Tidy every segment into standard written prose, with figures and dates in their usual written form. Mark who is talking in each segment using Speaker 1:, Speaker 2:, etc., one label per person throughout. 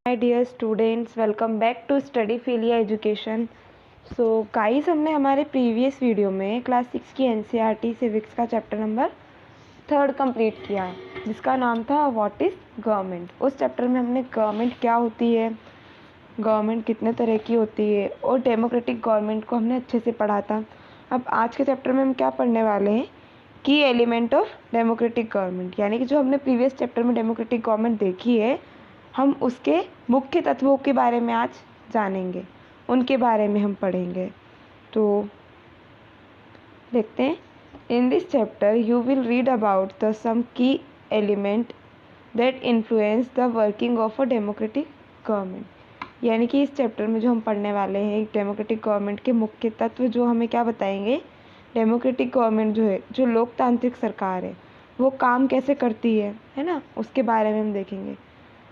Speaker 1: Hi dear students, welcome back to study फीलिया education. So guys, हमने हमारे previous video में क्लास 6 की एनसीईआरटी सिविक्स का चैप्टर नंबर 3 कंप्लीट किया है, जिसका नाम था व्हाट इज़ गवर्नमेंट। उस चैप्टर में हमने गवर्नमेंट क्या होती है, गवर्नमेंट कितने तरह की होती है और डेमोक्रेटिक गवर्नमेंट को हमने अच्छे से पढ़ा था। अब आज के चैप्टर में हम क्या पढ़ने वाले हैं, की एलिमेंट ऑफ डेमोक्रेटिक गवर्नमेंट, यानी कि जो हमने प्रीवियस चैप्टर में डेमोक्रेटिक गवर्नमेंट देखी है, हम उसके मुख्य तत्वों के बारे में आज जानेंगे, उनके बारे में हम पढ़ेंगे। तो देखते हैं। In this chapter you will read about the some key element that influence the working of a democratic government. यानी कि इस चैप्टर में जो हम पढ़ने वाले हैं, डेमोक्रेटिक गवर्नमेंट के मुख्य तत्व जो हमें क्या बताएंगे, डेमोक्रेटिक गवर्नमेंट जो है, जो लोकतांत्रिक सरकार है, वो काम कैसे करती है ना, उसके बारे में हम देखेंगे।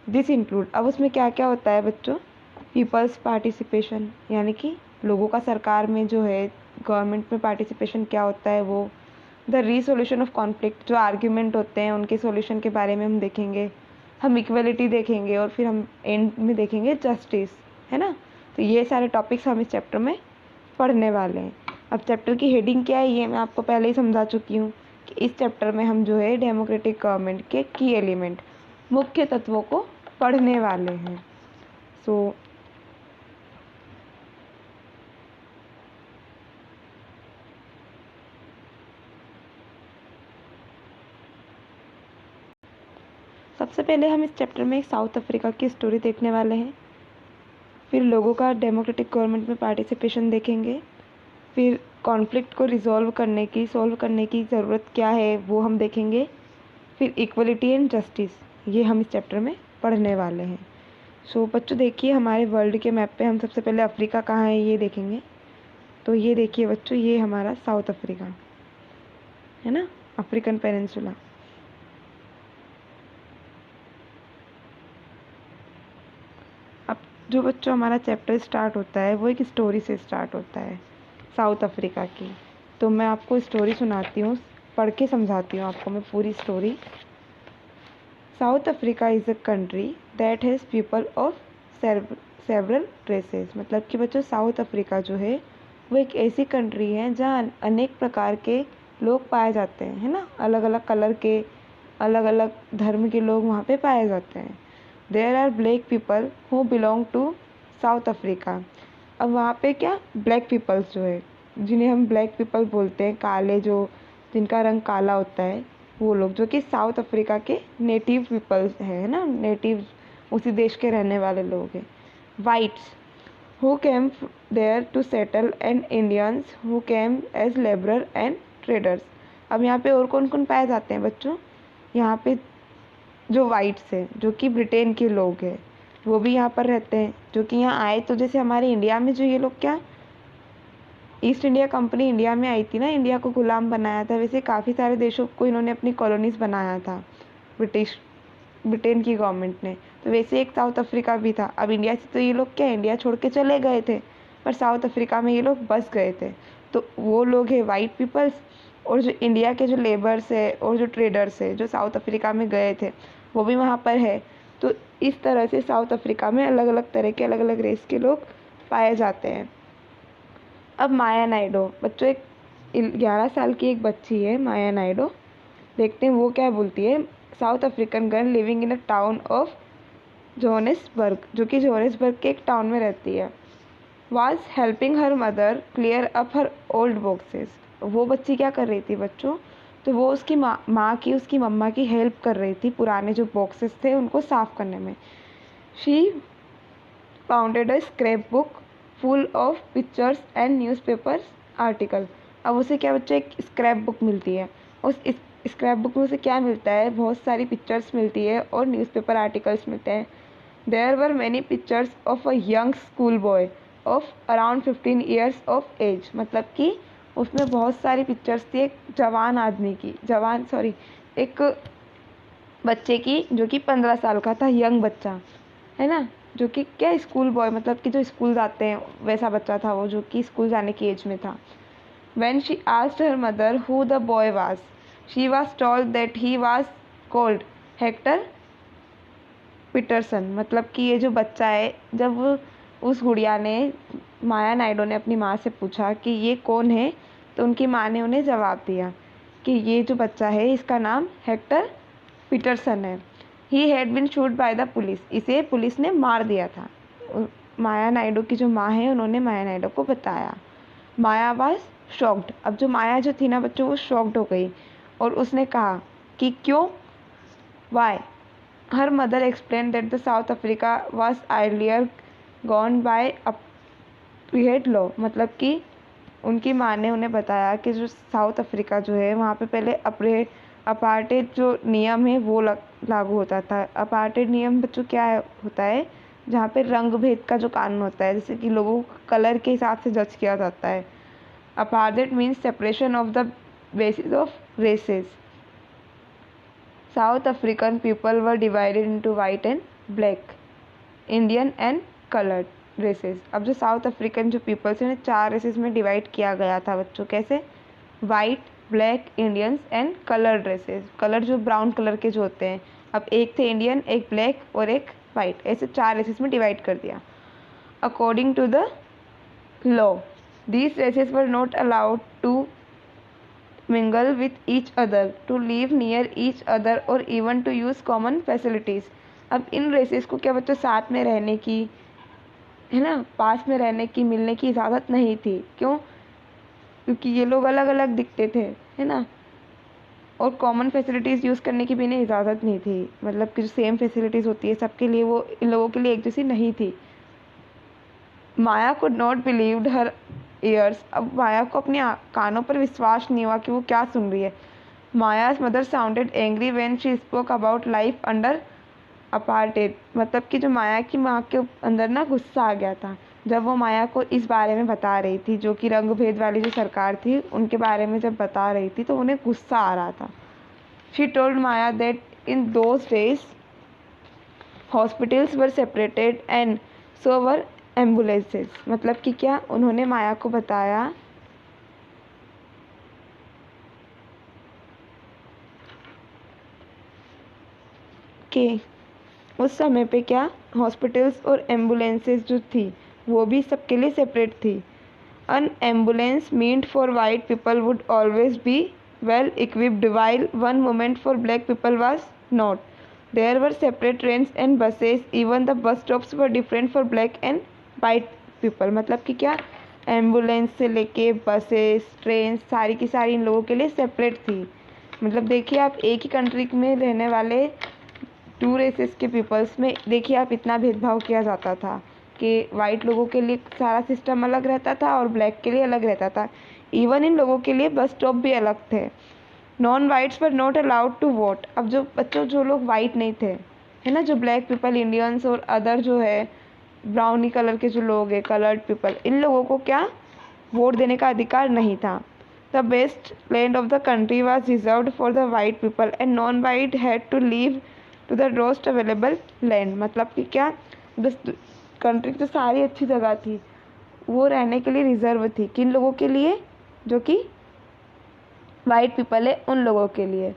Speaker 1: दिस इंक्लूड, अब उसमें क्या क्या होता है बच्चों, पीपल्स पार्टिसिपेशन, यानी कि लोगों का सरकार में जो है, गवर्नमेंट में पार्टिसिपेशन क्या होता है वो। द रीसोल्यूशन ऑफ कॉन्फ्लिक्ट, जो आर्ग्यूमेंट होते हैं उनके सॉल्यूशन के बारे में हम देखेंगे। हम इक्वलिटी देखेंगे और फिर हम एंड में देखेंगे जस्टिस, है ना। तो ये सारे टॉपिक्स हम इस चैप्टर में पढ़ने वाले हैं। अब चैप्टर की हेडिंग क्या है ये मैं आपको पहले ही समझा चुकी हूँ कि इस चैप्टर में हम जो है डेमोक्रेटिक गवर्नमेंट के की एलिमेंट, मुख्य तत्वों को पढ़ने वाले हैं। सो सबसे पहले हम इस चैप्टर में साउथ अफ्रीका की स्टोरी देखने वाले हैं, फिर लोगों का डेमोक्रेटिक गवर्नमेंट में पार्टिसिपेशन देखेंगे, फिर कॉन्फ्लिक्ट को सॉल्व करने की ज़रूरत क्या है वो हम देखेंगे, फिर इक्वलिटी एंड जस्टिस, ये हम इस चैप्टर में पढ़ने वाले हैं। सो बच्चों देखिए, हमारे वर्ल्ड के मैप पे हम सबसे पहले अफ्रीका कहाँ है ये देखेंगे। तो ये देखिए बच्चों, ये हमारा साउथ अफ्रीका है ना, अफ्रीकन पेनिनसुला। अब जो बच्चों हमारा चैप्टर स्टार्ट होता है वो एक स्टोरी से स्टार्ट होता है साउथ अफ्रीका की। तो मैं आपको स्टोरी सुनाती हूँ, पढ़ के समझाती हूँ आपको मैं पूरी story. South Africa is a country that has people of several races. मतलब कि बच्चों, साउथ अफ्रीका जो है वो एक ऐसी कंट्री है जहाँ अनेक प्रकार के लोग पाए जाते हैं, है ना। अलग अलग कलर के, अलग अलग धर्म के लोग वहाँ पे पाए जाते हैं। There are black people who belong to South Africa. अब वहाँ पे क्या, ब्लैक पीपल्स जो है, जिन्हें हम ब्लैक पीपल बोलते हैं, काले, जो जिनका रंग काला होता है, वो लोग जो कि साउथ अफ्रीका के नेटिव पीपल्स हैं ना, नेटिव उसी देश के रहने वाले लोग हैं। Whites who came there to settle and Indians who came as labourer and traders. अब यहाँ पे और कौन कौन पाए जाते हैं बच्चों, यहाँ पे जो वाइट्स हैं, जो कि ब्रिटेन के लोग हैं, वो भी यहाँ पर रहते हैं, जो कि यहाँ आए। तो जैसे हमारे इंडिया में जो ये लोग क्या, ईस्ट इंडिया कंपनी इंडिया में आई थी ना, इंडिया को गुलाम बनाया था, वैसे काफ़ी सारे देशों को इन्होंने अपनी कॉलोनीज़ बनाया था, ब्रिटेन की गवर्नमेंट ने। तो वैसे एक साउथ अफ्रीका भी था। अब इंडिया से तो ये लोग क्या, इंडिया छोड़ के चले गए थे, पर साउथ अफ्रीका में ये लोग बस गए थे। तो वो लोग हैं वाइट पीपल्स, और जो इंडिया के जो लेबर्स है और जो ट्रेडर्स है जो साउथ अफ्रीका में गए थे, वो भी वहाँ पर है। तो इस तरह से साउथ अफ्रीका में अलग अलग तरह के, अलग अलग रेस के लोग पाए जाते हैं। अब माया नायडू बच्चों, एक 11 साल की एक बच्ची है माया नायडू। देखते हैं वो क्या बोलती है। South African girl living in a town of Johannesburg, जो कि जोहानिसबर्ग के एक टाउन में रहती है, was helping her mother clear up her old boxes. वो बच्ची क्या कर रही थी बच्चों, तो वो उसकी माँ की, उसकी मम्मा की हेल्प कर रही थी पुराने जो बॉक्सेस थे उनको साफ़ करने में। She founded a scrap book full of pictures and newspapers article. अब उसे क्या बच्चों, एक स्क्रैप बुक मिलती है। उस स्क्रैप बुक में उसे क्या मिलता है, बहुत सारी पिक्चर्स मिलती है और न्यूज़पेपर आर्टिकल्स मिलते हैं। There were many pictures of a young school boy of around 15 years of age. मतलब कि उसमें बहुत सारी पिक्चर्स थी एक जवान आदमी की, एक बच्चे की, जो कि 15 साल का था, यंग बच्चा है ना, जो कि क्या, स्कूल बॉय, मतलब कि जो स्कूल जाते हैं वैसा बच्चा था वो, जो कि स्कूल जाने की एज में था। When she asked her mother who the boy was, she was told that he was called Hector Pieterson, मतलब कि ये जो बच्चा है, जब उस गुड़िया ने, माया नायडू ने अपनी माँ से पूछा कि ये कौन है, तो उनकी माँ ने उन्हें जवाब दिया कि ये जो बच्चा है इसका नाम हेक्टर पीटरसन है। He had been shot by the police, इसे पुलिस ने मार दिया था। माया नायडू की जो माँ है उन्होंने माया नायडू को बताया। माया वाज शॉक्ड, अब जो माया जो थी ना बच्चों, वो शॉक्ड हो गई और उसने कहा कि क्यों, why. Her mother explain that the South Africa was earlier gone by apartheid law, मतलब कि उनकी माँ ने उन्हें बताया कि जो साउथ अफ्रीका जो है वहाँ पे पहले अपार्टेड जो नियम है वो लागू होता था। अपार्टेड नियम बच्चों क्या होता है, जहाँ पे रंग भेद का जो कानून होता है, जैसे कि लोगों को कलर के हिसाब से जज किया जाता है। Apartheid means separation of the basis of races. South African people were divided into white and black, Indian and coloured races. अब जो साउथ अफ्रीकन जो पीपल्स हैं उन्हें 4 रेसेस में डिवाइड किया गया था बच्चों। कैसे? White, black, Indians and coloured races. Colour जो ब्राउन कलर के जो होते हैं, अब एक थे इंडियन, एक ब्लैक और एक वाइट, ऐसे 4 रेसेस में डिवाइड कर दिया। According to the law these races were not allowed to mingle with each other, to live near each other or even to use common facilities। अब इन रेसेस को क्या बच्चों साथ में रहने की, है ना, पास में रहने की, मिलने की इजाज़त नहीं थी। क्यों? क्योंकि ये लोग अलग अलग दिखते थे, है ना, और कॉमन फैसिलिटीज़ यूज़ करने की भी इन्हें इजाज़त नहीं थी। मतलब कि जो सेम फैसिलिटीज़ होती है सबके लिए, वो इन लोगों के लिए एक जैसी नहीं थी। Maya could not believed her ears, अब माया को अपने कानों पर विश्वास नहीं हुआ कि वो क्या सुन रही है। Maya's mother sounded angry when she spoke about life under apartheid, मतलब कि जो माया की माँ के अंदर ना गुस्सा आ गया था जब वो माया को इस बारे में बता रही थी, जो कि रंग भेद वाली जो सरकार थी उनके बारे में जब बता रही थी तो उन्हें गुस्सा आ रहा था। She told Maya that in those days hospitals were separated and so were ambulances, मतलब कि क्या, उन्होंने माया को बताया कि उस समय पे क्या, हॉस्पिटल्स और एम्बुलेंसेस जो थी वो भी सबके लिए सेपरेट थी। An ambulance meant for white people would always be well equipped, while one moment for black people was not. There were separate trains and buses. Even the bus stops were different for black and white people। मतलब कि क्या, ambulance से लेके buses, train, सारी की सारी इन लोगों के लिए सेपरेट थी। मतलब देखिए आप, एक ही कंट्री में रहने वाले 2 रेसेस के पीपल्स में देखिए आप, इतना भेदभाव किया जाता था कि वाइट लोगों के लिए सारा सिस्टम अलग रहता था और ब्लैक के लिए अलग रहता था। इवन इन लोगों के लिए बस स्टॉप भी अलग थे। Non whites were not allowed to vote, अब जो बच्चों जो लोग वाइट नहीं थे, है ना, जो ब्लैक पीपल, इंडियंस और अदर जो है ब्राउनी कलर के जो लोग हैं, कलर्ड पीपल, इन लोगों को क्या, वोट देने का अधिकार नहीं था। The best land of the country was reserved for the white people and non white had to live to the rest available land, मतलब कि क्या, कंट्री की जो सारी अच्छी जगह थी वो रहने के लिए रिजर्व थी, किन लोगों के लिए, जो कि वाइट पीपल है उन लोगों के लिए।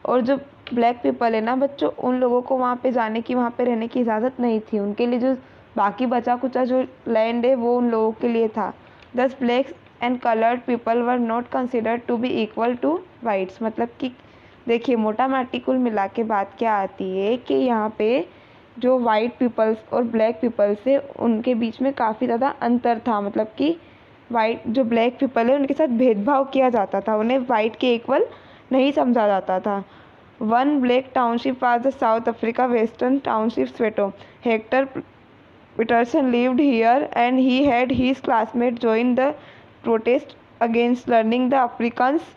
Speaker 1: और जो ब्लैक पीपल है ना बच्चों, उन लोगों को वहाँ पे जाने की, वहाँ पे रहने की इजाज़त नहीं थी। उनके लिए जो बाकी बचा कुचा जो लैंड है वो उन लोगों के लिए था। Thus blacks and coloured people were not considered to be equal to whites, मतलब कि देखिए मोटा माटी कुल मिला के बात क्या आती है कि यहाँ पे जो वाइट पीपल्स और ब्लैक पीपल्स है उनके बीच में काफ़ी ज़्यादा अंतर था। मतलब कि वाइट जो ब्लैक पीपल है उनके साथ भेदभाव किया जाता था, उन्हें वाइट के इक्वल नहीं समझा जाता था। One black township was the South Africa western township Soweto. Hector Peterson lived here and he had his classmate join the protest against learning the Afrikaans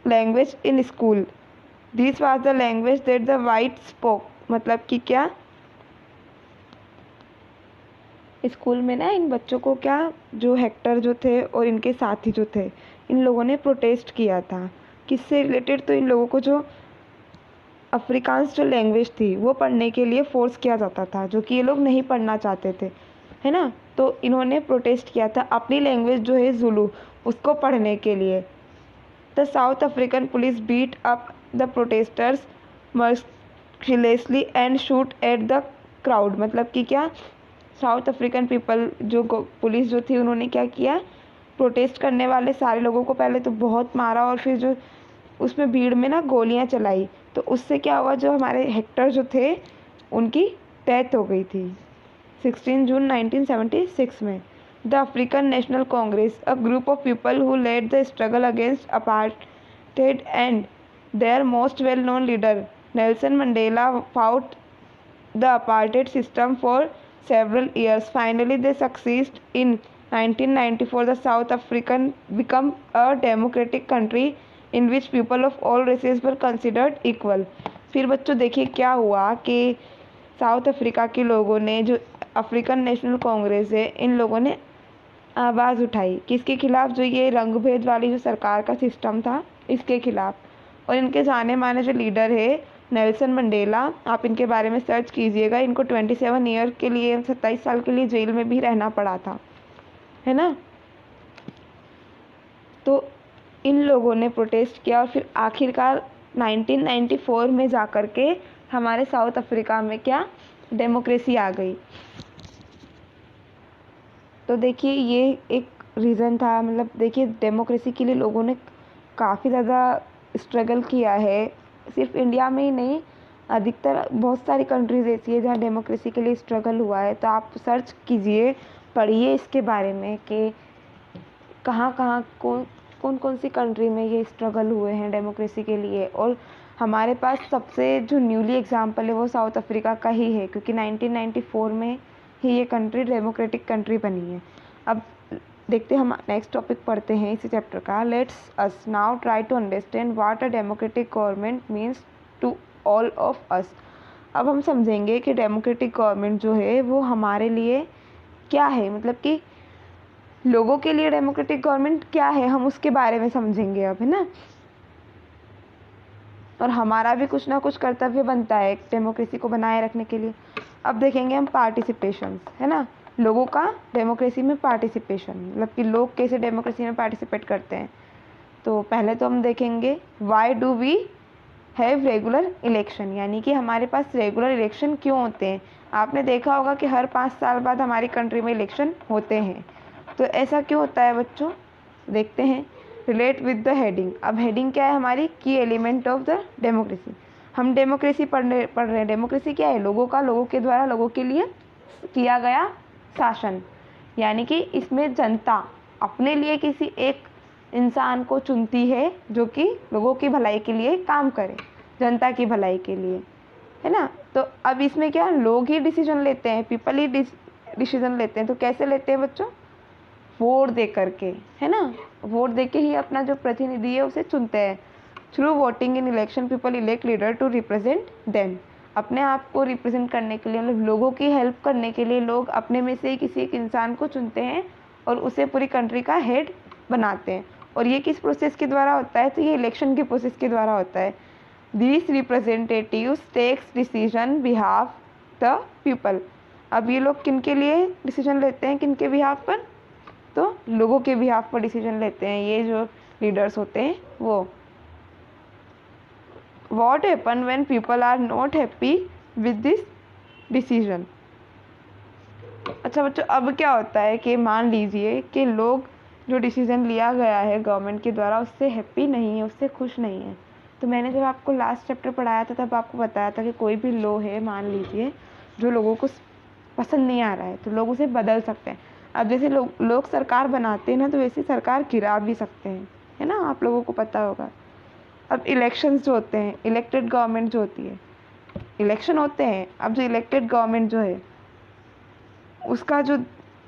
Speaker 1: language in school. This was the language that the white spoke, मतलब कि क्या, school में ना इन बच्चों को क्या, जो Hector जो थे और इनके साथी जो थे, इन लोगों ने प्रोटेस्ट किया था किससे रिलेटेड, तो इन लोगों को जो अफ्रीकांस जो लैंग्वेज थी वो पढ़ने के लिए फोर्स किया जाता था, जो कि ये लोग नहीं पढ़ना चाहते थे, है ना। तो इन्होंने प्रोटेस्ट किया था अपनी लैंग्वेज जो है जुलू, उसको पढ़ने के लिए। The South African police beat up the protesters heartlessly and shoot at the crowd, मतलब कि क्या, साउथ अफ्रीकन पीपल जो पुलिस जो थी उन्होंने क्या किया, प्रोटेस्ट करने वाले सारे लोगों को पहले तो बहुत मारा और फिर जो उसमें भीड़ में ना गोलियां चलाई, तो उससे क्या हुआ, जो हमारे हेक्टर जो थे उनकी डेथ हो गई थी 16 जून 1976 में। The African National Congress, a group of people who led the struggle against apartheid and their most well known leader Nelson Mandela fought the apartheid system for several years. Finally, they succeeded in 1994. The South African became a democratic country in which people of all races were considered equal. फिर बच्चों देखिए क्या हुआ कि south Africa के लोगों ने, जो अफ्रीकन नेशनल कांग्रेस है, इन लोगों ने आवाज़ उठाई किसके खिलाफ, जो ये रंग भेद वाली जो सरकार का सिस्टम था इसके खिलाफ। और इनके जाने माने जो लीडर है नेल्सन मंडेला, आप इनके बारे में सर्च कीजिएगा, इनको 27 ईयर के लिए, 27 साल के लिए जेल में भी रहना पड़ा था, है ना। तो इन लोगों ने प्रोटेस्ट किया और फिर आखिरकार 1994 में जाकर के हमारे साउथ अफ्रीका में क्या, डेमोक्रेसी आ गई। तो देखिए ये एक रीज़न था, मतलब देखिए डेमोक्रेसी के लिए लोगों ने काफ़ी ज़्यादा स्ट्रगल किया है, सिर्फ इंडिया में ही नहीं, अधिकतर बहुत सारी कंट्रीज़ ऐसी है जहाँ डेमोक्रेसी के लिए स्ट्रगल हुआ है। तो आप सर्च कीजिए, पढ़िए इसके बारे में कि कहाँ कहाँ कौन कौन सी कंट्री में ये स्ट्रगल हुए हैं डेमोक्रेसी के लिए। और हमारे पास सबसे जो न्यूली एग्जाम्पल है वो साउथ अफ्रीका का ही है, क्योंकि 1994 में ही ये कंट्री डेमोक्रेटिक कंट्री बनी है। अब देखते हैं, हम नेक्स्ट टॉपिक पढ़ते हैं इसी चैप्टर का। Let's us now try to understand what a democratic government means to all of us. अब हम समझेंगे कि डेमोक्रेटिक गवर्नमेंट जो है वो हमारे लिए क्या है, मतलब कि लोगों के लिए डेमोक्रेटिक गवर्नमेंट क्या है, हम उसके बारे में समझेंगे अब, है ना। और हमारा भी कुछ ना कुछ कर्तव्य बनता है डेमोक्रेसी को बनाए रखने के लिए। अब देखेंगे हम पार्टिसिपेशन, है ना, लोगों का डेमोक्रेसी में पार्टिसिपेशन, मतलब कि लोग कैसे डेमोक्रेसी में पार्टिसिपेट करते हैं। तो पहले तो हम देखेंगे why do we have regular election, यानी कि हमारे पास रेगुलर इलेक्शन क्यों होते हैं। आपने देखा होगा कि हर 5 साल बाद हमारी कंट्री में इलेक्शन होते हैं। तो ऐसा क्यों होता है बच्चों, देखते हैं। Relate with the heading. अब हेडिंग क्या है हमारी, की एलिमेंट ऑफ द डेमोक्रेसी। हम डेमोक्रेसी पढ़ रहे हैं। डेमोक्रेसी क्या है, लोगों का, लोगों के द्वारा लोगों के लिए किया गया शासन, यानी कि इसमें जनता अपने लिए किसी एक इंसान को चुनती है जो कि लोगों की भलाई के लिए काम करे, जनता की भलाई के लिए, है ना। तो अब इसमें क्या, लोग ही डिसीजन लेते हैं, पीपल ही डिसीजन लेते हैं। तो कैसे लेते हैं बच्चों, वोट दे करके, है ना, वोट दे के ही अपना जो प्रतिनिधि है उसे चुनते हैं। Through voting in election people elect leader to represent them. अपने आप को रिप्रेजेंट करने के लिए, मतलब लोगों की हेल्प करने के लिए लोग अपने में से किसी एक इंसान को चुनते हैं और उसे पूरी कंट्री का हेड बनाते हैं। और ये किस प्रोसेस के द्वारा होता है, तो ये इलेक्शन के प्रोसेस के द्वारा होता है। This representatives takes decision behalf the people. अब ये लोग किन के लिए डिसीजन लेते हैं, किन के बिहाफ पर, तो लोगों के बिहाफ पर डिसीजन लेते हैं ये जो लीडर्स होते हैं वो। What happen when people are not happy with this decision? अच्छा बच्चों, अब क्या होता है कि मान लीजिए कि लोग जो डिसीज़न लिया गया है गवर्नमेंट के द्वारा उससे हैप्पी नहीं है, उससे खुश नहीं है। तो मैंने जब आपको लास्ट चैप्टर पढ़ाया था तब आपको बताया था कि कोई भी लॉ है, मान लीजिए, जो लोगों को पसंद नहीं आ रहा है तो लोग उसे बदल सकते हैं। अब जैसे लोग सरकार बनाते हैं ना, तो वैसे सरकार गिरा भी सकते हैं, है ना, आप लोगों को पता होगा। अब इलेक्शंस जो होते हैं, इलेक्टेड गवर्नमेंट जो होती है, इलेक्शन होते हैं। अब जो इलेक्टेड गवर्नमेंट जो है उसका जो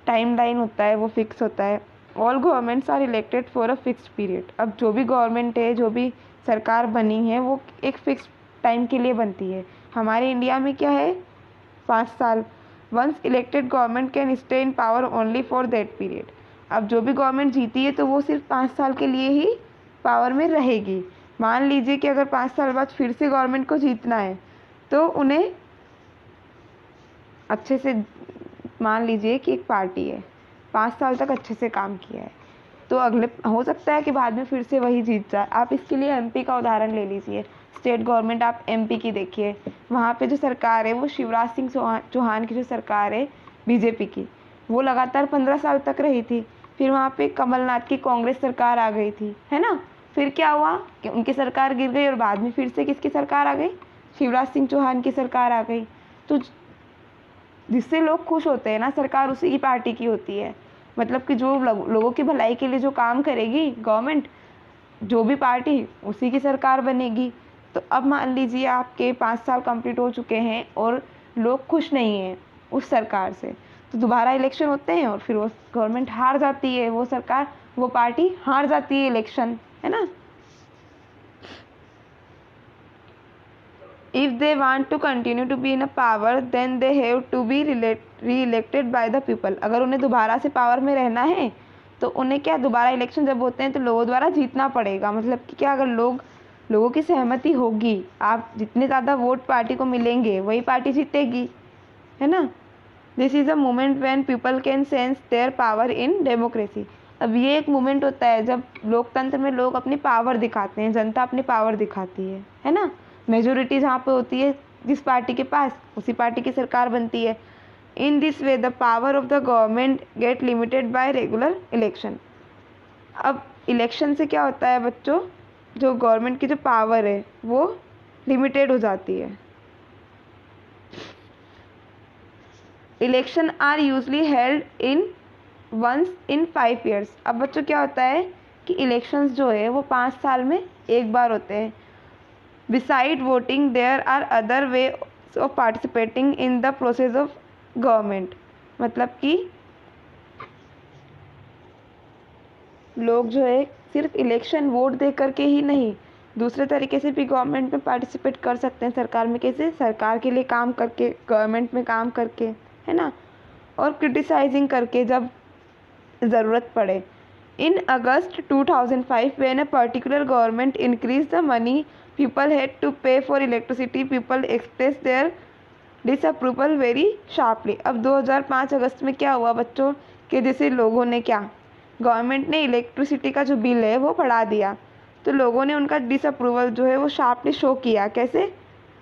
Speaker 1: टाइमलाइन होता है वो फिक्स होता है। All governments are elected for a fixed period. अब जो भी गवर्नमेंट है, जो भी सरकार बनी है, वो एक फिक्स टाइम के लिए बनती है। हमारे इंडिया में क्या है, 5 साल। Once elected government can stay in power only for that period. अब जो भी गवर्नमेंट जीती है तो वो सिर्फ 5 साल के लिए ही पावर में रहेगी। मान लीजिए कि अगर 5 साल बाद फिर से गवर्नमेंट को जीतना है तो उन्हें अच्छे से, मान लीजिए कि एक पार्टी है, 5 साल तक अच्छे से काम किया है, तो अगले, हो सकता है कि बाद में फिर से वही जीत जाए। आप इसके लिए एमपी का उदाहरण ले लीजिए, स्टेट गवर्नमेंट आप एमपी की देखिए, वहाँ पे जो सरकार है वो शिवराज सिंह चौहान की जो सरकार है बीजेपी की, वो लगातार 15 साल तक रही थी। फिर वहाँ पे कमलनाथ की कांग्रेस सरकार आ गई थी, है ना। फिर क्या हुआ कि उनकी सरकार गिर गई और बाद में फिर से किसकी सरकार आ गई, शिवराज सिंह चौहान की सरकार आ गई। तो जिससे लोग खुश होते हैं ना, सरकार उसी की पार्टी की होती है। मतलब कि जो लोगों की भलाई के लिए जो काम करेगी गवर्नमेंट, जो भी पार्टी, उसी की सरकार बनेगी। तो अब मान लीजिए आपके 5 साल कंप्लीट हो चुके हैं और लोग खुश नहीं हैं उस सरकार से, तो दोबारा इलेक्शन होते हैं और फिर वो गवर्नमेंट हार जाती है, वो सरकार, वो पार्टी हार जाती है इलेक्शन, है ना। If they want to continue to be in a power, then they have to be re-elected by the people. अगर उन्हें दोबारा से पावर में रहना है तो उन्हें क्या, दोबारा इलेक्शन जब होते हैं तो लोगों द्वारा जीतना पड़ेगा। मतलब कि क्या, अगर लोगों की सहमति होगी, आप जितने ज़्यादा वोट पार्टी को मिलेंगे वही पार्टी जीतेगी, है ना। This is a moment when people can sense their power in democracy. अब ये एक मोमेंट होता है जब लोकतंत्र में लोग अपनी पावर दिखाते हैं, जनता अपनी पावर दिखाती है ना। मेजोरिटी जहाँ पे होती है जिस पार्टी के पास, उसी पार्टी की सरकार बनती है। In this way the power of the government get limited by regular election. अब इलेक्शन से क्या होता है बच्चों, जो गवर्नमेंट की जो पावर है वो लिमिटेड हो जाती है। Election are usually held in once in 5 years। अब बच्चों क्या होता है कि इलेक्शंस जो है वो 5 साल में एक बार होते हैं। Beside voting there are other way of participating in the process of government. मतलब कि लोग जो है सिर्फ इलेक्शन वोट दे करके ही नहीं, दूसरे तरीके से भी गवर्नमेंट में पार्टिसिपेट कर सकते हैं। सरकार में कैसे, सरकार के लिए काम करके, गवर्नमेंट में काम करके, है ना, और क्रिटिसाइजिंग करके जब ज़रूरत पड़े। In August 2005 when a particular government increase the money people had to pay for electricity, people express their disapproval very sharply. अब 2005 अगस्त में क्या हुआ बच्चों कि जैसे लोगों ने क्या, गवर्नमेंट ने इलेक्ट्रिसिटी का जो बिल है वो बढ़ा दिया, तो लोगों ने उनका डिसअप्रूवल जो है वो शार्पली शो किया। कैसे,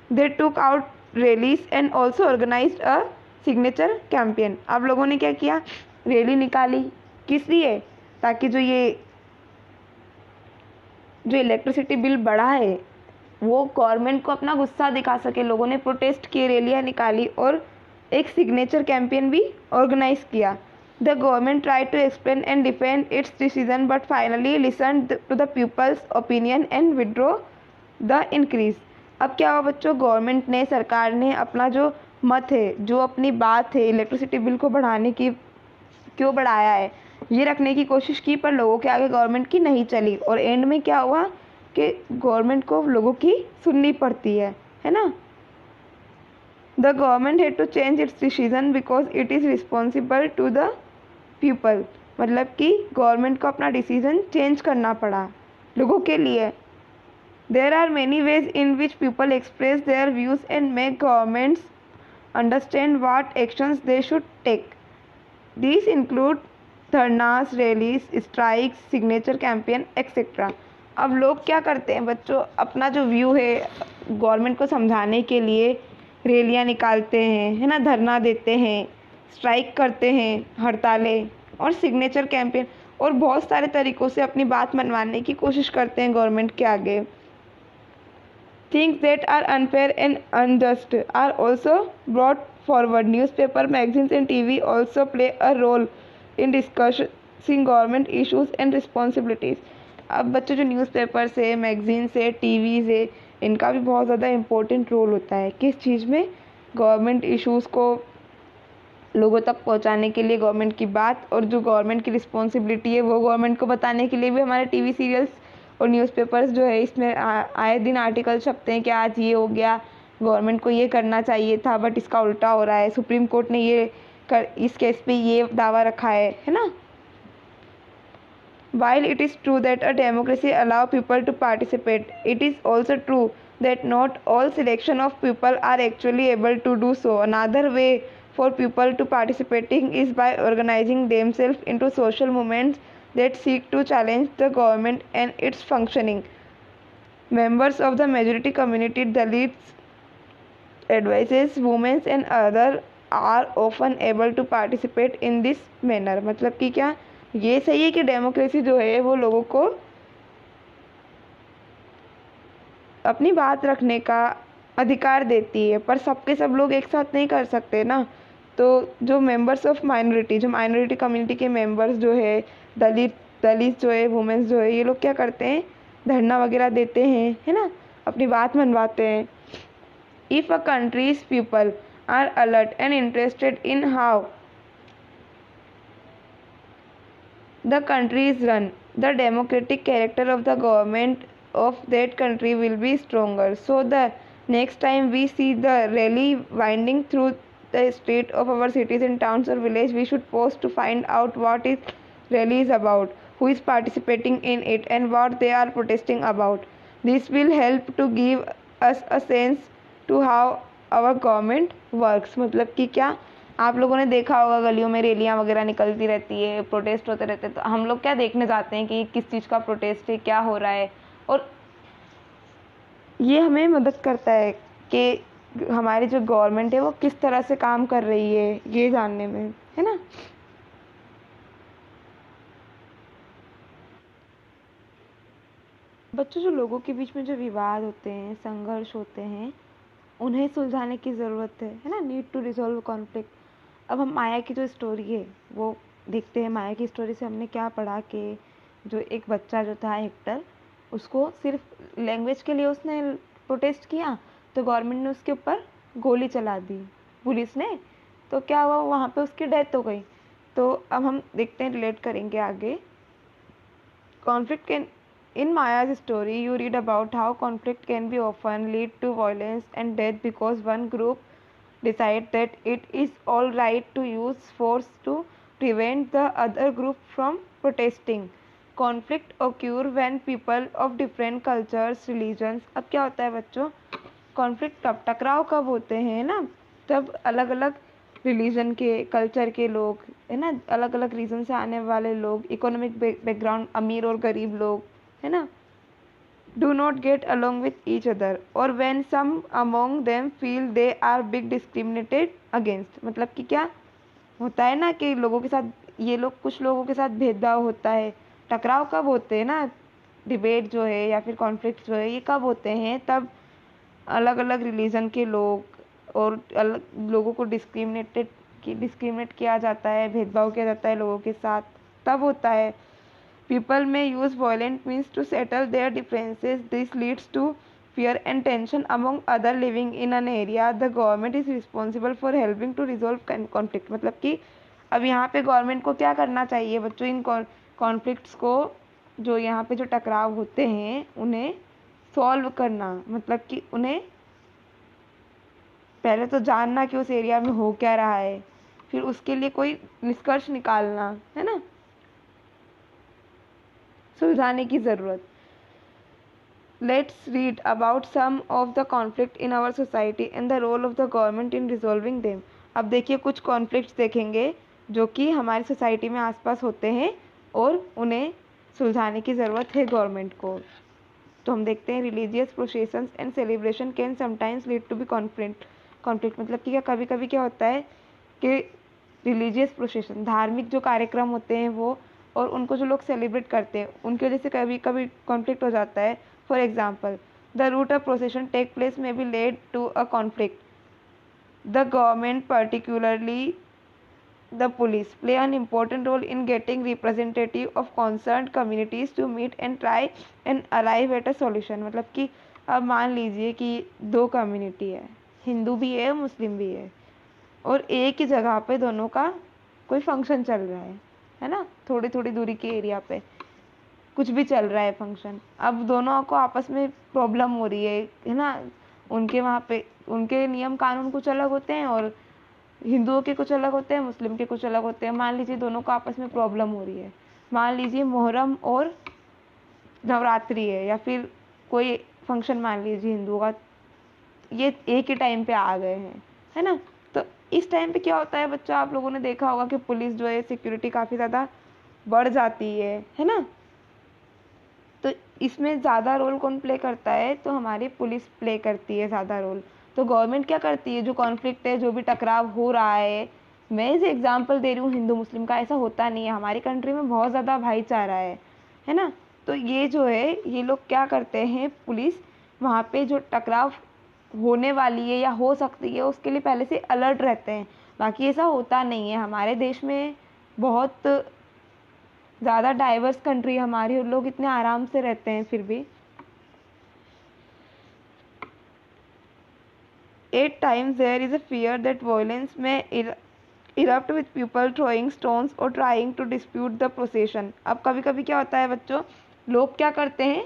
Speaker 1: they took out rallies and also organised a signature campaign. अब लोगों ने क्या किया, रैली निकाली, किस लिए, ताकि जो इलेक्ट्रिसिटी बिल बढ़ा है वो गवर्नमेंट को अपना गुस्सा दिखा सके। लोगों ने प्रोटेस्ट किए, रैलियाँ निकाली और एक सिग्नेचर कैंपेन भी ऑर्गेनाइज किया। The government try to explain and defend its decision but finally listen to the people's opinion and withdraw the increase. अब क्या हुआ बच्चों, गवर्नमेंट ने, सरकार ने अपना जो मत है, जो अपनी बात है इलेक्ट्रिसिटी बिल को बढ़ाने की, क्यों बढ़ाया है, ये रखने की कोशिश की, पर लोगों के आगे गवर्नमेंट की नहीं चली। और एंड में क्या हुआ कि गवर्नमेंट को लोगों की सुननी पड़ती है ना। The government had to change its decision because it is responsible to the people. मतलब कि गवर्नमेंट को अपना डिसीजन चेंज करना पड़ा लोगों के लिए। There are many ways in which people express their views and make governments understand what actions they should take. These include dharnas, rallies, strikes, signature campaign etcetera. अब लोग क्या करते हैं बच्चों, अपना जो व्यू है गवर्नमेंट को समझाने के लिए रैलियाँ निकालते हैं, है ना, धरना देते हैं, स्ट्राइक करते हैं, हड़तालें और सिग्नेचर कैंपेन, और बहुत सारे तरीक़ों से अपनी बात मनवाने की कोशिश करते हैं गवर्नमेंट के आगे। Things that are unfair and unjust are also brought forward. Newspaper, magazines and TV also play a role in discussing government issues and responsibilities. अब बच्चों जो न्यूज़पेपर से, मैगजीन से, टीवी से, इनका भी बहुत ज़्यादा इम्पोर्टेंट रोल होता है किस चीज़ में, गवर्नमेंट इश्यूज़ को लोगों तक पहुंचाने के लिए गवर्नमेंट की बात, और जो गवर्नमेंट की रिस्पॉन्सिबिलिटी है वो गवर्नमेंट को बताने के लिए भी हमारे टीवी सीरियल्स और न्यूज़पेपर्स जो है इसमें आए दिन आर्टिकल छपते हैं कि आज ये हो गया, गवर्नमेंट को ये करना चाहिए था बट इसका उल्टा हो रहा है, सुप्रीम कोर्ट ने इस केस पे ये दावा रखा है ना। While it is true that a democracy allows people to participate, it is also true that not all selection of people are actually able to do so. Another way for people to participating is by organizing themselves into social movements that seek to challenge the government and its functioning. Members of the majority community, Dalits, advises women and other are often able to participate in this manner। मतलब कि क्या ये सही है कि democracy जो है वो लोगों को अपनी बात रखने का अधिकार देती है, पर सबके सब लोग एक साथ नहीं कर सकते ना। तो जो मेंबर्स ऑफ माइनॉरिटी, जो माइनॉरिटी कम्युनिटी के मेंबर्स जो है, दलित जो है, वुमेन्स जो है, ये लोग क्या करते हैं, धरना वगैरह देते हैं, है ना, अपनी बात मनवाते हैं। If a country's people are alert and interested in how the country is run, the democratic character of the government of that country will be stronger. So the next time we see the rally winding through the street of our cities and towns or village, we should pause to find out what is rally is about, who is participating in it, and what they are protesting about. This will help to give us a sense to how our government works। मतलब कि क्या, आप लोगों ने देखा होगा गलियों में रैलियां वगैरह निकलती रहती है, प्रोटेस्ट होते रहते हैं, तो हम लोग क्या देखने जाते हैं कि किस चीज़ का प्रोटेस्ट है, क्या हो रहा है। और ये हमें मदद करता है कि हमारी जो गवर्नमेंट है वो किस तरह से काम कर रही है, ये जानने में, है ना। बच्चों, जो लोगों के बीच में जो विवाद होते हैं, संघर्ष होते हैं, उन्हें सुलझाने की ज़रूरत है ना, नीड टू रिजॉल्व कॉन्फ्लिक्ट। अब हम माया की जो स्टोरी है वो देखते हैं। माया की स्टोरी से हमने क्या पढ़ा कि जो एक बच्चा जो था हेक्टर, उसको सिर्फ लैंग्वेज के लिए उसने प्रोटेस्ट किया, तो गवर्नमेंट ने उसके ऊपर गोली चला दी, पुलिस ने। तो क्या हुआ, वहाँ पे उसकी डेथ हो गई। तो अब हम देखते हैं, रिलेट करेंगे आगे। Conflict can, in Maya's story, you read about how conflict can be often lead to violence and death because one group decide that it is all right to use force to prevent the other group from protesting. Conflict occur when people of different cultures, religions। अब क्या होता है बच्चों, conflict कब, टकराव कब होते हैं ना, तब अलग अलग रिलीजन के, कल्चर के लोग, है ना, अलग अलग रीजन से आने वाले लोग, इकोनॉमिक बैकग्राउंड, अमीर और गरीब लोग, है ना, do not get along with each other, or when some among them feel they are being discriminated against। मतलब कि क्या होता है ना कि लोगों के साथ, ये लोग, कुछ लोगों के साथ भेदभाव होता है। टकराव कब होते हैं ना, डिबेट जो है या फिर कॉन्फ्लिक्ट जो है, ये कब होते हैं, तब अलग अलग रिलीजन के लोग और अलग लोगों को डिस्क्रिमिनेट किया जाता है, भेदभाव किया जाता है लोगों के साथ, तब होता है। People may use violent means to settle their differences. This leads to fear and tension among other living in an area. The government is responsible for helping to resolve conflict। मतलब कि अब यहाँ पे गवर्नमेंट को क्या करना चाहिए बच्चों, इन कॉन्फ्लिक्ट्स को, जो यहाँ पे जो टकराव होते हैं, उन्हें सॉल्व करना। मतलब कि उन्हें पहले तो जानना कि उस एरिया में हो क्या रहा है, फिर उसके लिए कोई निष्कर्ष निकालना, है ना, सुलझाने की ज़रूरत। Let's read about some of the conflict in our society and the role of the government in resolving them. अब देखिए, कुछ कॉन्फ्लिक्ट्स देखेंगे जो कि हमारी सोसाइटी में आसपास होते हैं और उन्हें सुलझाने की ज़रूरत है गवर्नमेंट को। तो हम देखते हैं, religious processions and celebration can sometimes lead to be conflict. मतलब कि क्या, कभी कभी क्या होता है कि रिलीजियस प्रोसेशन, धार्मिक जो कार्यक्रम होते हैं वो, और उनको जो लोग सेलिब्रेट करते हैं, उनकी वजह से कभी कभी कॉन्फ्लिक्ट हो जाता है। For example, the route of procession take place may be led to a conflict. The government, particularly the police, play an important role in getting representative of concern communities to meet and try and arrive at a solution. मतलब कि अब मान लीजिए कि दो community है, हिंदू भी है, मुस्लिम भी है, और एक ही जगह पे दोनों का कोई फंक्शन चल रहा है ना, थोड़ी थोड़ी दूरी के एरिया पे कुछ भी चल रहा है फंक्शन। अब दोनों को आपस में प्रॉब्लम हो रही है ना, उनके वहाँ पे उनके नियम कानून कुछ अलग होते हैं और हिंदुओं के कुछ अलग होते हैं, मुस्लिम के कुछ अलग होते हैं। मान लीजिए दोनों को आपस में प्रॉब्लम हो रही है, मान लीजिए मुहर्रम और नवरात्रि है, या फिर कोई फंक्शन मान लीजिए हिंदुओं का, ये एक ही टाइम पे आ गए हैं, है ना। तो इस टाइम पे क्या होता है बच्चा, आप लोगों ने देखा होगा कि पुलिस जो है, सिक्योरिटी काफ़ी ज़्यादा बढ़ जाती है ना। तो इसमें ज़्यादा रोल कौन प्ले करता है, तो हमारी पुलिस प्ले करती है ज़्यादा रोल। तो गवर्नमेंट क्या करती है, जो कॉन्फ्लिक्ट है, जो भी टकराव हो रहा है, मैं इसे एग्जांपल दे रही हूँ हिंदू मुस्लिम का, ऐसा होता नहीं है, हमारी कंट्री में बहुत ज़्यादा भाईचारा है ना। तो ये जो है, ये लोग क्या करते हैं, पुलिस वहाँ पे जो टकराव होने वाली है या हो सकती है उसके लिए पहले से अलर्ट रहते हैं। बाकी ऐसा होता नहीं है हमारे देश में, बहुत ज़्यादा डाइवर्स कंट्री है हमारी और लोग इतने आराम से रहते हैं फिर भी। 8 times there is a fear that violence may erupt with people throwing stones or trying to dispute the procession। अब कभी कभी क्या होता है बच्चों, लोग क्या करते हैं,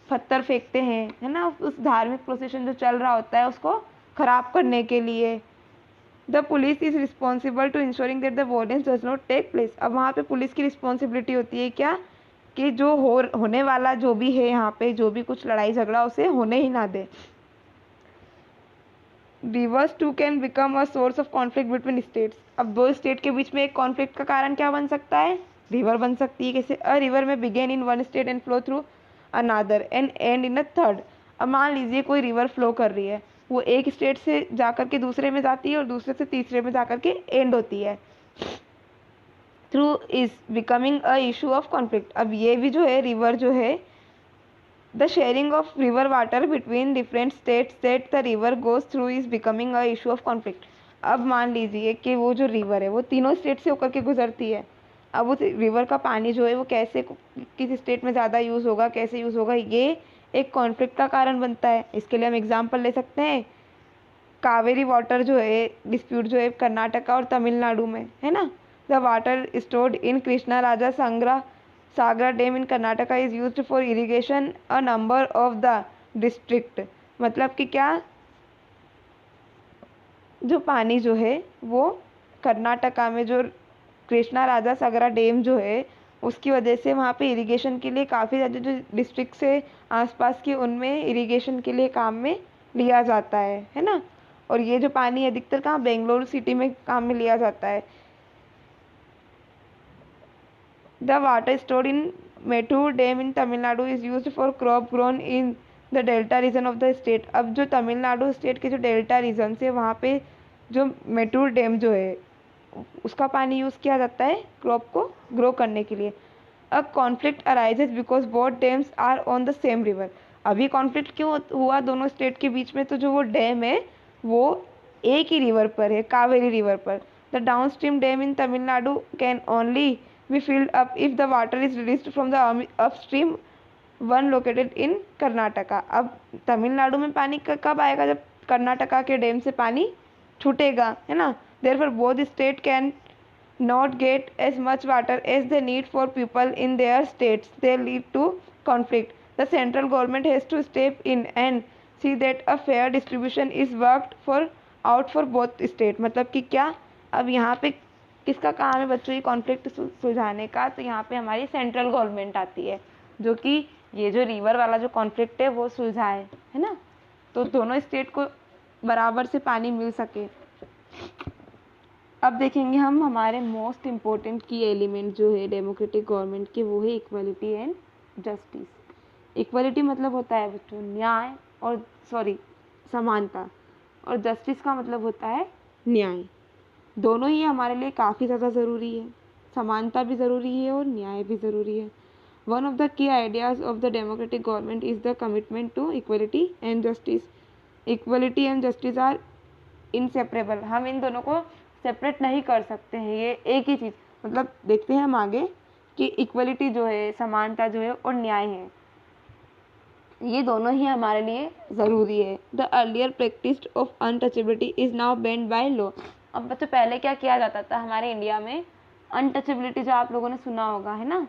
Speaker 1: पत्थर फेंकते हैं, है ना, उस धार्मिक प्रोसेशन जो चल रहा होता है उसको खराब करने के लिए। The police is responsible to ensuring that the violence does not take place. अब वहाँ पे पुलिस की रिस्पॉन्सिबिलिटी होती है क्या, कि जो होने वाला जो भी है यहाँ पे, जो भी कुछ लड़ाई झगड़ा उसे होने ही ना दे। Rivers too can become a source of conflict between states. अब दो स्टेट के बीच में एक कॉन्फ्लिक्ट का कारण क्या बन सकता है, रिवर बन सकती है। कैसे, a river may begin in one state and flow through another and end in a third. अब मान लीजिए कोई रिवर फ्लो कर रही है, वो एक स्टेट से जाकर के दूसरे में जाती है और दूसरे से तीसरे में जाकर के एंड होती है। Through is becoming a issue of conflict. अब ये भी जो है, रिवर जो है, the sharing of river water between different states that the river goes through is becoming a issue of conflict. अब मान लीजिए कि वो जो रिवर है वो तीनों स्टेट से होकर के गुजरती है। अब उस रिवर का पानी जो है वो कैसे, किस स्टेट में ज़्यादा यूज़ होगा, कैसे यूज़ होगा, ये एक कॉन्फ्लिक्ट का कारण बनता है। इसके लिए हम एग्जाम्पल ले सकते हैं, कावेरी वाटर जो है, डिस्प्यूट जो है कर्नाटका और तमिलनाडु में, है ना। The water stored in Krishna राजा संग्रह सागरा dam in Karnataka is used for irrigation a number of the district. मतलब कि क्या, जो पानी जो है वो कर्नाटका में जो कृष्णा राजा सागरा डैम जो है उसकी वजह से वहाँ पे इरिगेशन के लिए काफ़ी ज़्यादा जो डिस्ट्रिक्ट से आसपास के उनमें इरिगेशन के लिए काम में लिया जाता है ना। और ये जो पानी अधिकतर कहाँ, बेंगलुरु सिटी में काम में लिया जाता है। The water stored in Mettur Dam in Tamil Nadu is used for crop grown in the delta region of the state। अब जो तमिलनाडु स्टेट के जो डेल्टा रीजन से, वहाँ पे जो मेटूर डैम जो है उसका पानी यूज़ किया जाता है क्रॉप को ग्रो करने के लिए। A conflict arises because both dams are on the same river. अभी कॉन्फ्लिक्ट क्यों हुआ दोनों स्टेट के बीच में, तो जो वो डैम है वो एक ही रिवर पर है, कावेरी रिवर पर। The down stream dam in Tamil Nadu can only be filled up if the water is released from the upstream one located in Karnataka. अब तमिलनाडु में पानी कब आएगा, जब कर्नाटका के डैम से पानी छूटेगा, है ना। Therefore both state can not get as much water as they need for people in their states, they lead to conflict। The central government has to step in and see that a fair distribution is worked for out for both state। मतलब कि क्या, अब यहाँ पे किसका काम है बच्चों ये कॉन्फ्लिक्ट सुलझाने का, तो यहाँ पे हमारी सेंट्रल गवर्नमेंट आती है जो कि ये जो रिवर वाला जो कॉन्फ्लिक्ट है वो सुलझाए, है ना, तो दोनों स्टेट को बराबर से पानी मिल सके। अब देखेंगे हम हमारे मोस्ट इम्पोर्टेंट की एलिमेंट जो है डेमोक्रेटिक गवर्नमेंट के, वो है इक्वलिटी एंड जस्टिस। इक्वलिटी मतलब होता है बच्चों न्याय और समानता, और जस्टिस का मतलब होता है न्याय। दोनों ही हमारे लिए काफ़ी ज़्यादा ज़रूरी है, समानता भी ज़रूरी है और न्याय भी ज़रूरी है। One of the key ideas of the democratic government is the commitment to equality and justice. Equality and justice are inseparable. हम इन दोनों को सेपरेट नहीं कर सकते हैं, ये एक ही चीज़। मतलब देखते हैं हम आगे कि इक्वलिटी जो है, समानता जो है और न्याय है, ये दोनों ही हमारे लिए ज़रूरी है। The earlier practice of untouchability is now band by law. अब बच्चों पहले क्या किया जाता था हमारे इंडिया में, अनटचेबिलिटी जो आप लोगों ने सुना होगा, है ना,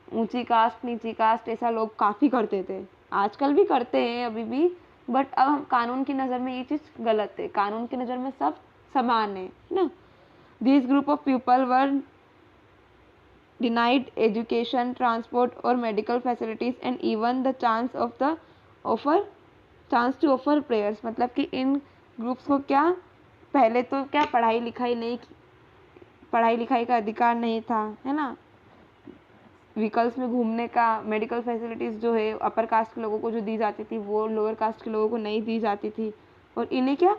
Speaker 1: ऊंची कास्ट नीची कास्ट, ऐसा लोग काफ़ी करते थे, आजकल भी करते हैं अभी भी, बट अब हम कानून की नज़र में ये चीज़ गलत है। कानून की नज़र में सब समान है ना। These group of people were denied education, transport or medical facilities and even the chance to offer prayers। मतलब कि इन ग्रुप्स को क्या, पहले तो क्या पढ़ाई लिखाई का अधिकार नहीं था, है ना, व्हीकल्स में घूमने का, मेडिकल फैसिलिटीज़ जो है अपर कास्ट के लोगों को जो दी जाती थी वो लोअर कास्ट के लोगों को नहीं दी जाती थी, और इन्हें क्या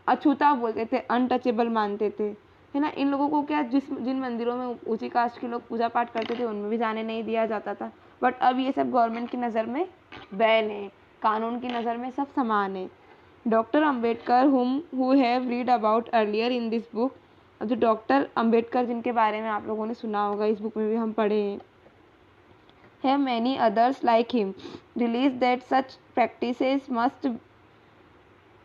Speaker 1: अछूता बोलते थे, अनटचेबल मानते थे, है ना। इन लोगों को क्या जिन मंदिरों में ऊंची कास्ट के लोग पूजा पाठ करते थे उनमें भी जाने नहीं दिया जाता था। बट अब ये सब गवर्नमेंट की नज़र में बैन है, कानून की नज़र में सब समान है। Doctor Ambedkar who have read about earlier in this book, जो डॉक्टर अम्बेडकर जिनके बारे में आप लोगों ने सुना होगा, इस बुक में भी हम पढ़े हैं, have many others like him released that such practices must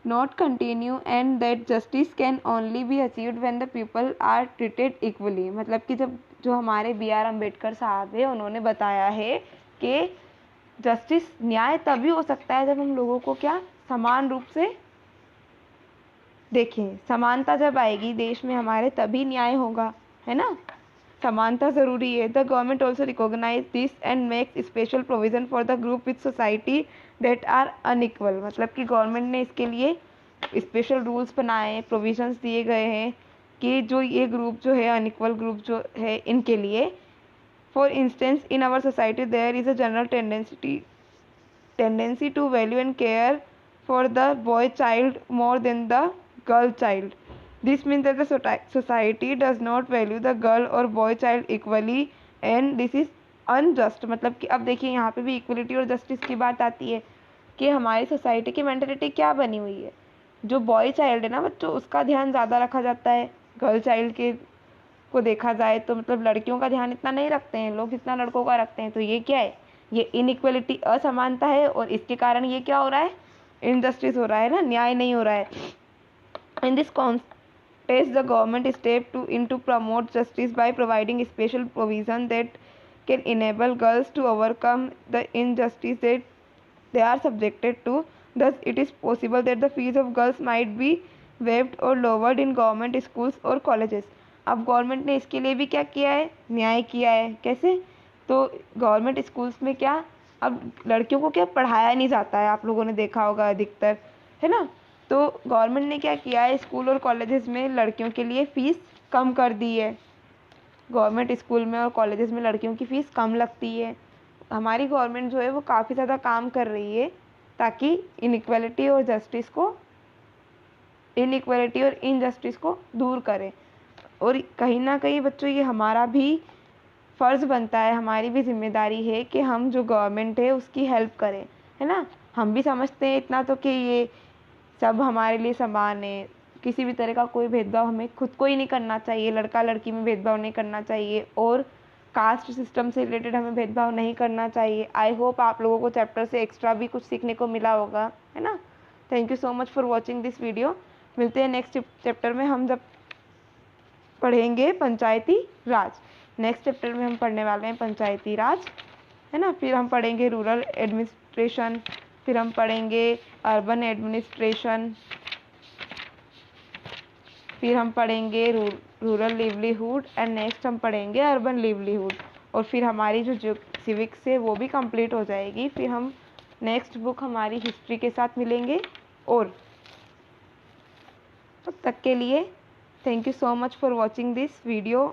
Speaker 1: not continue and that justice can only be achieved when the people are treated equally। मतलब कि जब जो हमारे B.R. अम्बेडकर साहब है उन्होंने बताया है कि जस्टिस न्याय तभी हो सकता है जब हम लोगों को क्या समान रूप से देखें। समानता जब आएगी देश में हमारे तभी न्याय होगा, है ना। समानता ज़रूरी है। The government also recognise this and makes special provision for the group with society that are unequal. मतलब कि गवर्नमेंट ने इसके लिए स्पेशल रूल्स बनाए, प्रोविजंस दिए गए हैं कि जो ये ग्रुप जो है अनइक्वल ग्रुप जो है इनके लिए। For instance in our society there is a general tendency to value and care for the boy child more than the girl child. This means that the society does not value the girl or boy child equally and this is unjust। मतलब कि अब देखिए यहाँ पे भी equality और justice की बात आती है कि हमारी सोसाइटी की मेंटालिटी क्या बनी हुई है। जो बॉय चाइल्ड है ना बच्चों, उसका ध्यान ज़्यादा रखा जाता है। गर्ल चाइल्ड के को देखा जाए तो मतलब लड़कियों का ध्यान इतना नहीं रखते हैं लोग जितना लड़कों का रखते हैं। तो ये क्या है, ये इनइक्वलिटी असमानता है और इसके कारण ये क्या हो रहा है, इनजस्टिस हो रहा है ना, न्याय नहीं हो रहा है। In this context, the government stepped in to promote justice by providing special provision that can enable girls to overcome the injustice that they are subjected to. Thus, it is possible that the fees of girls might be waived or lowered in government schools or colleges। अब government ने इसके लिए भी क्या किया है, न्याय किया है। कैसे, तो गवर्नमेंट स्कूल्स में क्या अब लड़कियों को क्या पढ़ाया नहीं जाता है, आप लोगों ने देखा होगा अधिकतर, है ना। तो गवर्नमेंट ने क्या किया है, स्कूल और कॉलेजेस में लड़कियों के लिए फ़ीस कम कर दी है। गवर्नमेंट स्कूल में और कॉलेजेस में लड़कियों की फ़ीस कम लगती है। हमारी गवर्नमेंट जो है वो काफ़ी ज़्यादा काम कर रही है ताकि इनइक्वालिटी और इनजस्टिस को दूर करें। और कहीं ना कहीं बच्चों ये हमारा भी फ़र्ज़ बनता है, हमारी भी जिम्मेदारी है कि हम जो गवर्नमेंट है उसकी हेल्प करें, है ना। हम भी समझते हैं इतना तो कि ये सब हमारे लिए समान है, किसी भी तरह का कोई भेदभाव हमें खुद को ही नहीं करना चाहिए, लड़का लड़की में भेदभाव नहीं करना चाहिए और कास्ट सिस्टम से रिलेटेड हमें भेदभाव नहीं करना चाहिए। आई होप आप लोगों को चैप्टर से एक्स्ट्रा भी कुछ सीखने को मिला होगा, है ना। Thank you so much for watching this video. मिलते हैं नेक्स्ट चैप्टर में, हम जब पढ़ेंगे पंचायती राज। नेक्स्ट चैप्टर में हम पढ़ने वाले हैं पंचायती राज, है ना। फिर हम पढ़ेंगे रूरल एडमिनिस्ट्रेशन, फिर हम पढ़ेंगे अर्बन एडमिनिस्ट्रेशन, फिर हम पढ़ेंगे रूरल लिवलीहुड एंड नेक्स्ट हम पढ़ेंगे अर्बन लिवलीहुड। और फिर हमारी जो सिविक्स है वो भी कंप्लीट हो जाएगी। फिर हम नेक्स्ट बुक हमारी हिस्ट्री के साथ मिलेंगे। और तब तक के लिए thank you so much for watching this video.